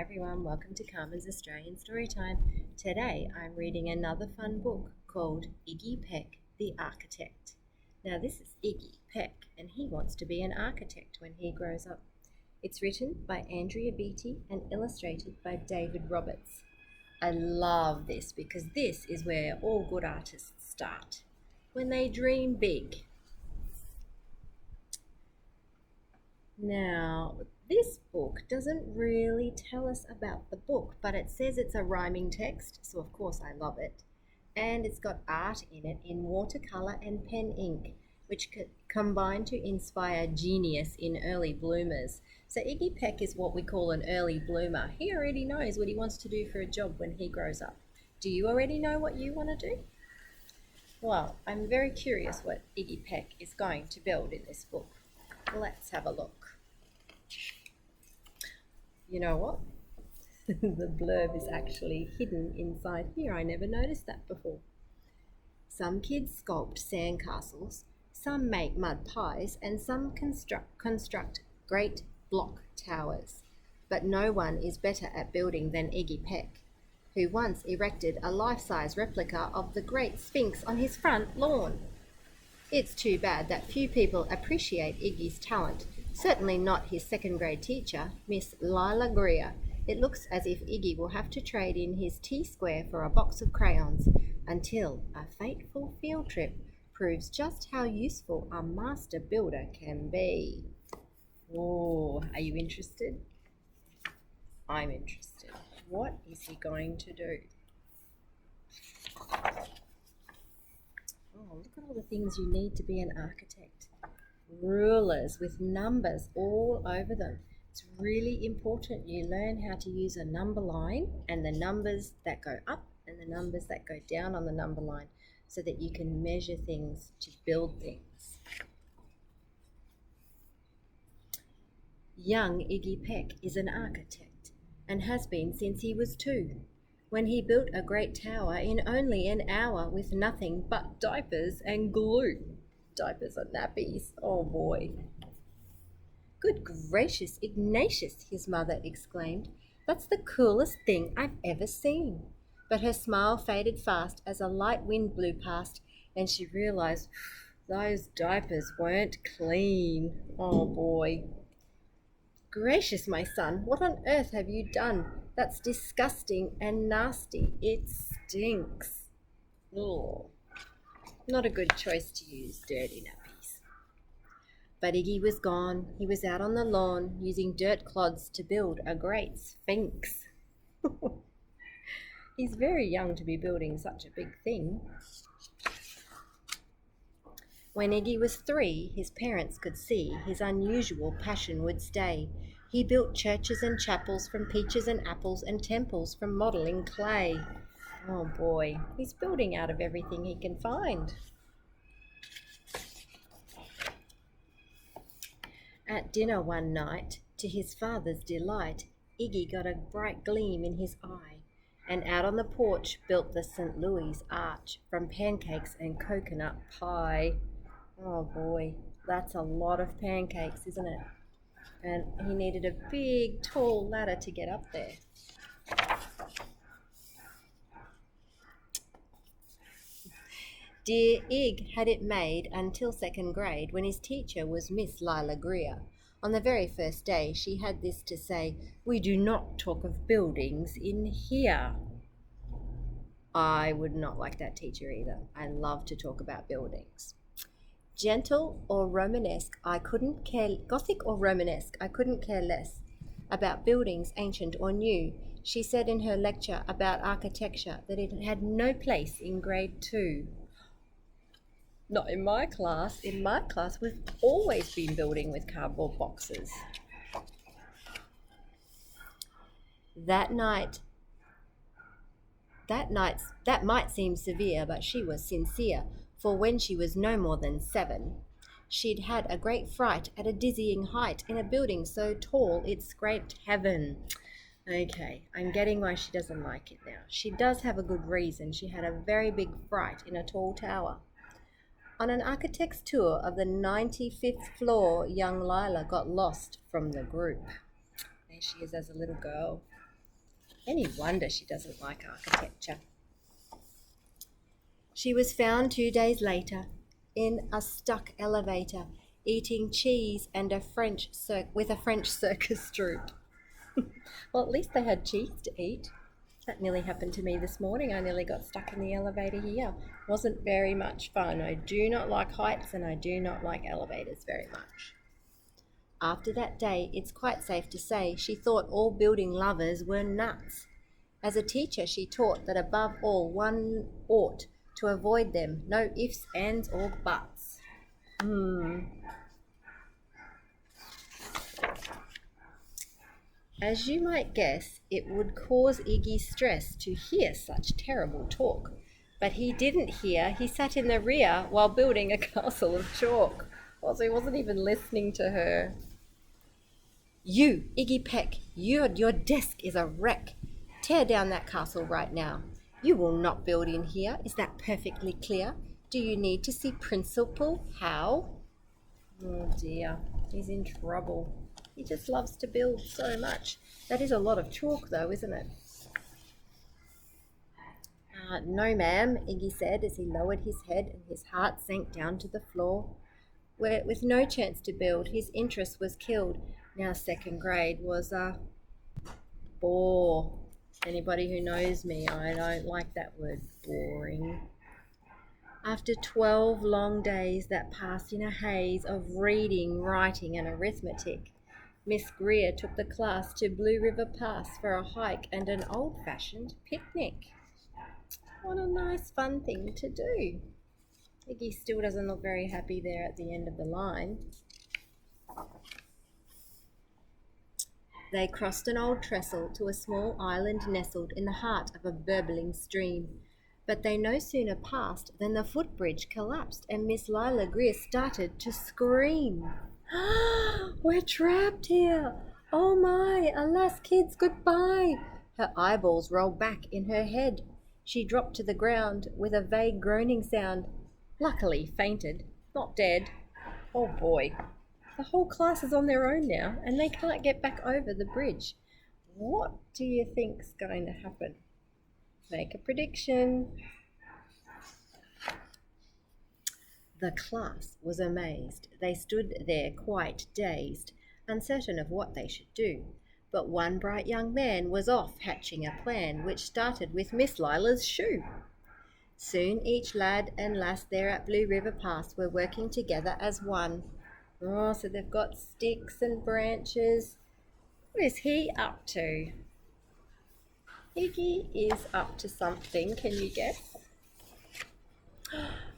everyone, welcome to Carmen's Australian Storytime. Today I'm reading another fun book called Iggy Peck, the Architect. Now this is Iggy Peck and he wants to be an architect when he grows up. It's written by Andrea Beaty and illustrated by David Roberts. I love this because this is where all good artists start, when they dream big. Now, this book doesn't really tell us about the book, but it says it's a rhyming text, so of course I love it. And it's got art in it in watercolor and pen ink, which combine to inspire genius in early bloomers. So Iggy Peck is what we call an early bloomer. He already knows what he wants to do for a job when he grows up. Do you already know what you want to do? Well, I'm very curious what Iggy Peck is going to build in this book. Let's have a look. You know what? The blurb is actually hidden inside here. I never noticed that before. Some kids sculpt sandcastles, some make mud pies, and some construct great block towers. But no one is better at building than Iggy Peck, who once erected a life-size replica of the Great Sphinx on his front lawn. It's too bad that few people appreciate Iggy's talent, certainly not his second-grade teacher, Miss Lila Greer. It looks as if Iggy will have to trade in his T-square for a box of crayons until a fateful field trip proves just how useful a master builder can be. Oh, are you interested? I'm interested. What is he going to do? Oh, look at all the things you need to be an architect. Rulers with numbers all over them. It's really important you learn how to use a number line and the numbers that go up and the numbers that go down on the number line so that you can measure things to build things. Young Iggy Peck is an architect and has been since he was 2. When he built a great tower in only an hour with nothing but diapers and glue. Diapers are nappies, oh boy. Good gracious, Ignatius, his mother exclaimed. That's the coolest thing I've ever seen. But her smile faded fast as a light wind blew past and she realized those diapers weren't clean. Oh boy. Gracious, my son, what on earth have you done? That's disgusting and nasty. It stinks. Ugh. Not a good choice to use dirty nappies. But Iggy was gone. He was out on the lawn using dirt clods to build a great sphinx. He's very young to be building such a big thing. When Iggy was 3, his parents could see his unusual passion would stay. He built churches and chapels from peaches and apples and temples from modelling clay. Oh boy, he's building out of everything he can find. At dinner one night, to his father's delight, Iggy got a bright gleam in his eye and out on the porch built the St. Louis Arch from pancakes and coconut pie. Oh boy, that's a lot of pancakes, isn't it? And he needed a big, tall ladder to get up there. Dear Ig had it made until 2nd grade when his teacher was Miss Lila Greer. On the very first day she had this to say, "We do not talk of buildings in here." I would not like that teacher either. I love to talk about buildings. Gentle or Romanesque, I couldn't care, Gothic or Romanesque, I couldn't care less. About buildings, ancient or new, she said in her lecture about architecture that it had no place in grade 2. Not in my class. In my class, we've always been building with cardboard boxes. That might seem severe, but she was sincere, for when she was no more than 7, she'd had a great fright at a dizzying height in a building so tall it scraped heaven. Okay, I'm getting why she doesn't like it now. She does have a good reason. She had a very big fright in a tall tower. On an architect's tour of the 95th floor, young Lila got lost from the group. There she is as a little girl. Any wonder she doesn't like architecture. She was found 2 days later in a stuck elevator, eating cheese and with a French circus troupe. Well, at least they had cheese to eat. That nearly happened to me this morning. I nearly got stuck in the elevator here. Wasn't very much fun. I do not like heights and I do not like elevators very much. After that day, it's quite safe to say she thought all building lovers were nuts. As a teacher, she taught that above all, one ought to avoid them. No ifs, ands, or buts. As you might guess, it would cause Iggy stress to hear such terrible talk. But he didn't hear. He sat in the rear while building a castle of chalk. Well, so he wasn't even listening to her. You, Iggy Peck, your desk is a wreck. Tear down that castle right now. You will not build in here. Is that perfectly clear? Do you need to see Principal How? Oh dear, he's in trouble. He just loves to build so much. That is a lot of chalk though, isn't it? No, ma'am, Iggy said as he lowered his head and his heart sank down to the floor. With no chance to build, his interest was killed. Now second grade was a bore. Anybody who knows me, I don't like that word, boring. After 12 long days that passed in a haze of reading, writing and arithmetic, Miss Greer took the class to Blue River Pass for a hike and an old-fashioned picnic. What a nice fun thing to do. Iggy still doesn't look very happy there at the end of the line. They crossed an old trestle to a small island nestled in the heart of a burbling stream. But they no sooner passed than the footbridge collapsed and Miss Lila Greer started to scream. We're trapped here! Oh my! Alas, kids, goodbye! Her eyeballs rolled back in her head. She dropped to the ground with a vague groaning sound. Luckily fainted, not dead. Oh boy. The whole class is on their own now and they can't get back over the bridge. What do you think's going to happen? Make a prediction. The class was amazed. They stood there quite dazed, uncertain of what they should do. But one bright young man was off hatching a plan which started with Miss Lila's shoe. Soon each lad and lass there at Blue River Pass were working together as one. Oh, so they've got sticks and branches. What is he up to? Iggy is up to something, can you guess?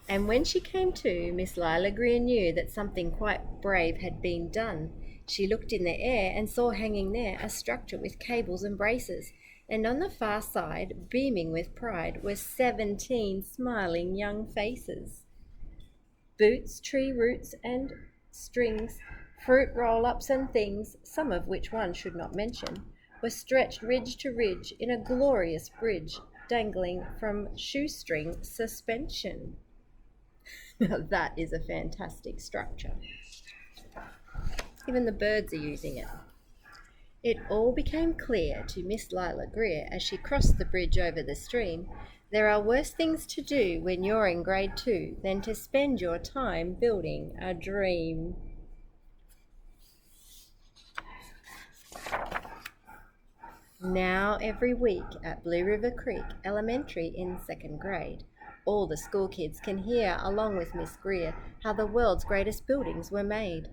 And when she came to, Miss Lila Greer knew that something quite brave had been done. She looked in the air and saw hanging there a structure with cables and braces, and on the far side, beaming with pride, were 17 smiling young faces. Boots, tree roots and strings, fruit roll-ups and things, some of which one should not mention, were stretched ridge to ridge in a glorious bridge, dangling from shoestring suspension. Now that is a fantastic structure. Even the birds are using it. It all became clear to Miss Lila Greer as she crossed the bridge over the stream. There are worse things to do when you're in grade 2 than to spend your time building a dream. Now every week at Blue River Creek Elementary in second grade, all the school kids can hear, along with Miss Greer, how the world's greatest buildings were made.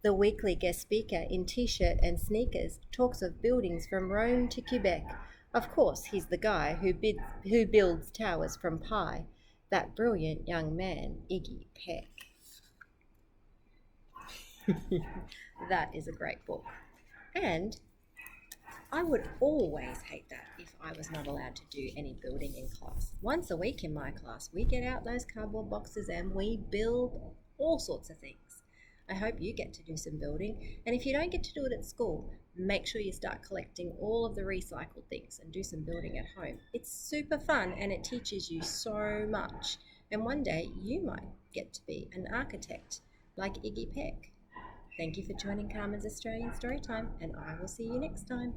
The weekly guest speaker in t-shirt and sneakers talks of buildings from Rome to Quebec. Of course, he's the guy who builds towers from pie, that brilliant young man, Iggy Peck. That is a great book. And I would always hate that if I was not allowed to do any building in class. Once a week in my class, we get out those cardboard boxes and we build all sorts of things. I hope you get to do some building, and if you don't get to do it at school, make sure you start collecting all of the recycled things and do some building at home. It's super fun and it teaches you so much, and one day you might get to be an architect like Iggy Peck. Thank you for joining Carmen's Australian Storytime, and I will see you next time.